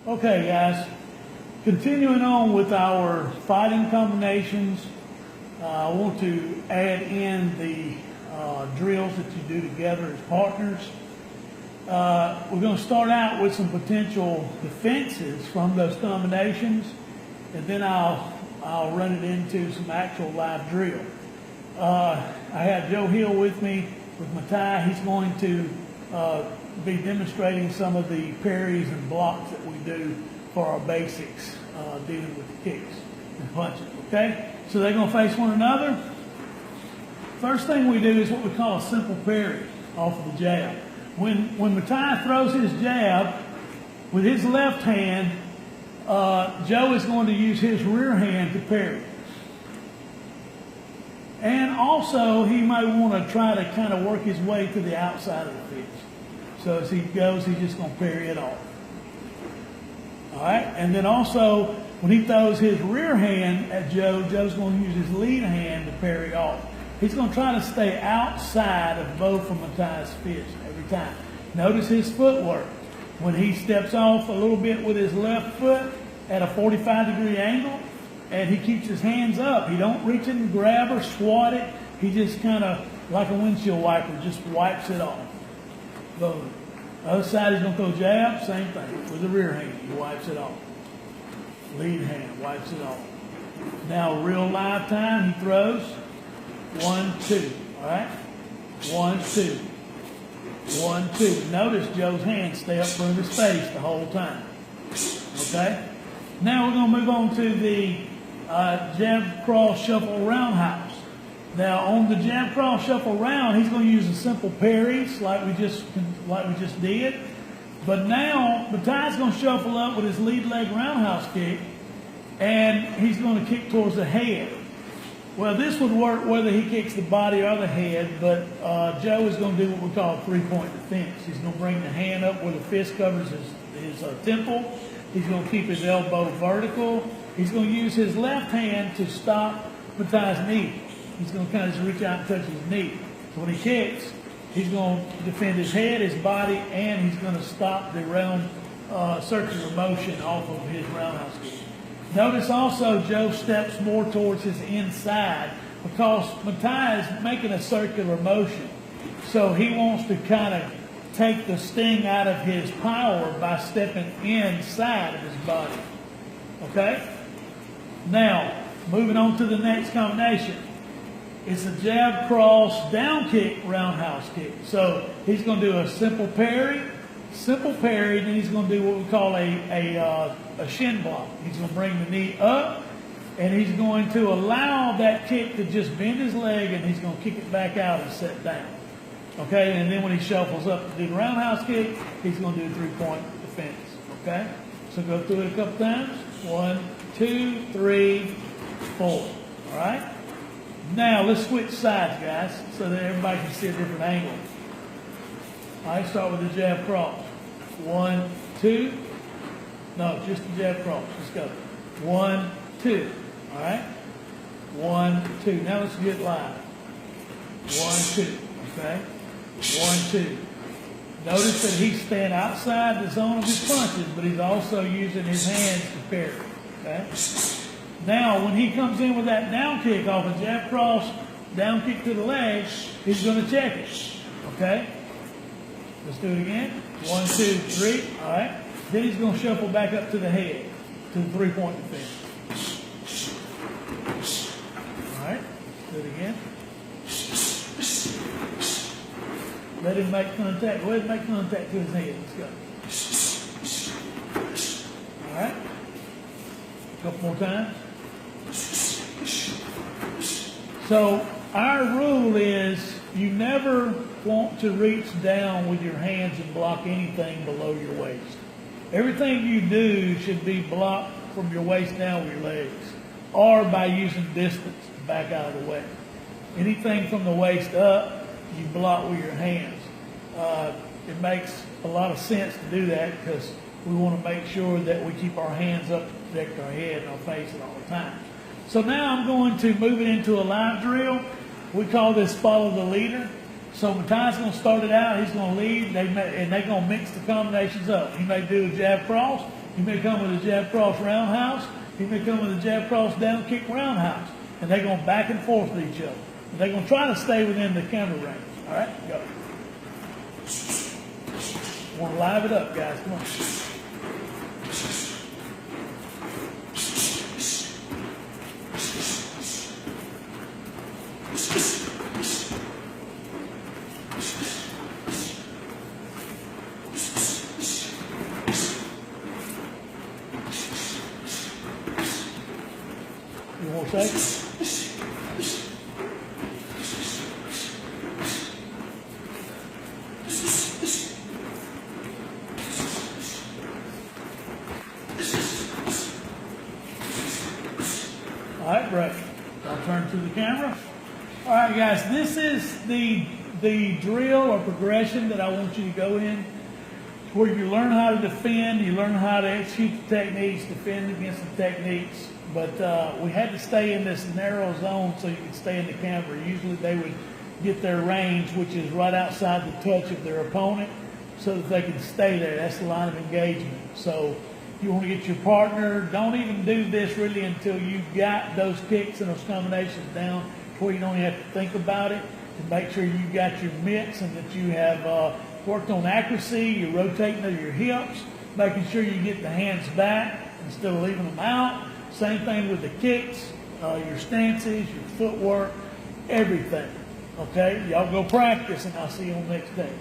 Okay, guys, continuing on with our fighting combinations, I want to add in the drills that you do together as partners. We're going to start out with some potential defenses from those combinations, and then I'll run it into some actual live drill. I have Joe Hill with me with my tie. He's going to be demonstrating some of the parries and blocks that we do for our basics dealing with the kicks and punches, okay? So they're going to face one another. First thing we do is what we call a simple parry off of the jab. When Matai throws his jab with his left hand, Joe is going to use his rear hand to parry. And also, he might want to try to kind of work his way to the outside of the fist. So as he goes, he's just going to parry it off. All right? And then also, when he throws his rear hand at Joe, Joe's going to use his lead hand to parry off. He's going to try to stay outside of both of Matai's fists every time. Notice his footwork. When he steps off a little bit with his left foot at a 45-degree angle, and he keeps his hands up. He don't reach in and grab or swat it. He just kind of, like a windshield wiper, just wipes it off. Boom. Other side, he's going to throw jab, same thing. With the rear hand, he wipes it off. Lead hand, wipes it off. Now, real live time, he throws 1, 2. All right? 1, 2. 1, 2. Notice Joe's hands stay up front of his face the whole time. Okay? Now we're going to move on to the jab, cross, shuffle, roundhouse. Now on the jab, cross, shuffle, round, he's going to use a simple parries like we just did. But now Matai's going to shuffle up with his lead leg roundhouse kick, and he's going to kick towards the head. Well, this would work whether he kicks the body or the head, but Joe is going to do what we call a three-point defense. He's going to bring the hand up where the fist covers his temple. He's going to keep his elbow vertical. He's going to use his left hand to stop Matai's knee. He's going to kind of just reach out and touch his knee. So when he kicks, he's going to defend his head, his body, and he's going to stop the round circular motion off of his roundhouse kick. Notice also Joe steps more towards his inside because Matai is making a circular motion. So he wants to kind of take the sting out of his power by stepping inside of his body. Okay? Now, moving on to the next combination. It's a jab, cross, down kick, roundhouse kick. So he's going to do a simple parry, then he's going to do what we call a shin block. He's going to bring the knee up, and he's going to allow that kick to just bend his leg, and he's going to kick it back out and set down. Okay, and then when he shuffles up to do the roundhouse kick, he's going to do a three-point defense. Okay, so go through it a couple times. 1, 2, 3, 4. All right. Now let's switch sides, guys, so that everybody can see a different angle. All right, start with the jab cross. 1, 2. No, just the jab cross. Let's go. 1, 2. All right. 1, 2. Now let's get live. 1, 2. Okay. 1, 2. Notice that he's staying outside the zone of his punches, but he's also using his hands to parry. Okay. Now, when he comes in with that down kick off a jab cross, down kick to the leg, he's going to check it. Okay. Let's do it again. 1, 2, 3. All right. Then he's going to shuffle back up to the head, to the three-point defense. All right. Do it again. Let him make contact. Go ahead and make contact to his head. Let's go. All right. A couple more times. So our rule is you never want to reach down with your hands and block anything below your waist. Everything you do should be blocked from your waist down with your legs, or by using distance to back out of the way. Anything from the waist up, you block with your hands. It makes a lot of sense to do that because we want to make sure that we keep our hands up to protect our head and our face at all times. So now I'm going to move it into a live drill. We call this follow the leader. So Matai's going to start it out. He's going to lead, and they're going to mix the combinations up. He may do a jab cross. He may come with a jab cross roundhouse. He may come with a jab cross down kick roundhouse. And they're going back and forth with each other. And they're going to try to stay within the camera range. All right, go. Want to live it up, guys. Come on. You want to say? All right, break. I'll turn to the camera. All right, guys, this is the drill or progression that I want you to go in, where you learn how to defend, you learn how to execute the techniques, defend against the techniques. But we had to stay in this narrow zone so you could stay in the camera. Usually they would get their range, which is right outside the touch of their opponent, so that they can stay there. That's the line of engagement. So you want to get your partner, don't even do this really until you've got those kicks and those combinations down to where you don't even have to think about it, to make sure you've got your mitts and that you have worked on accuracy, you're rotating to your hips, making sure you get the hands back instead of leaving them out. Same thing with the kicks, your stances, your footwork, everything. Okay, y'all go practice and I'll see you on the next day.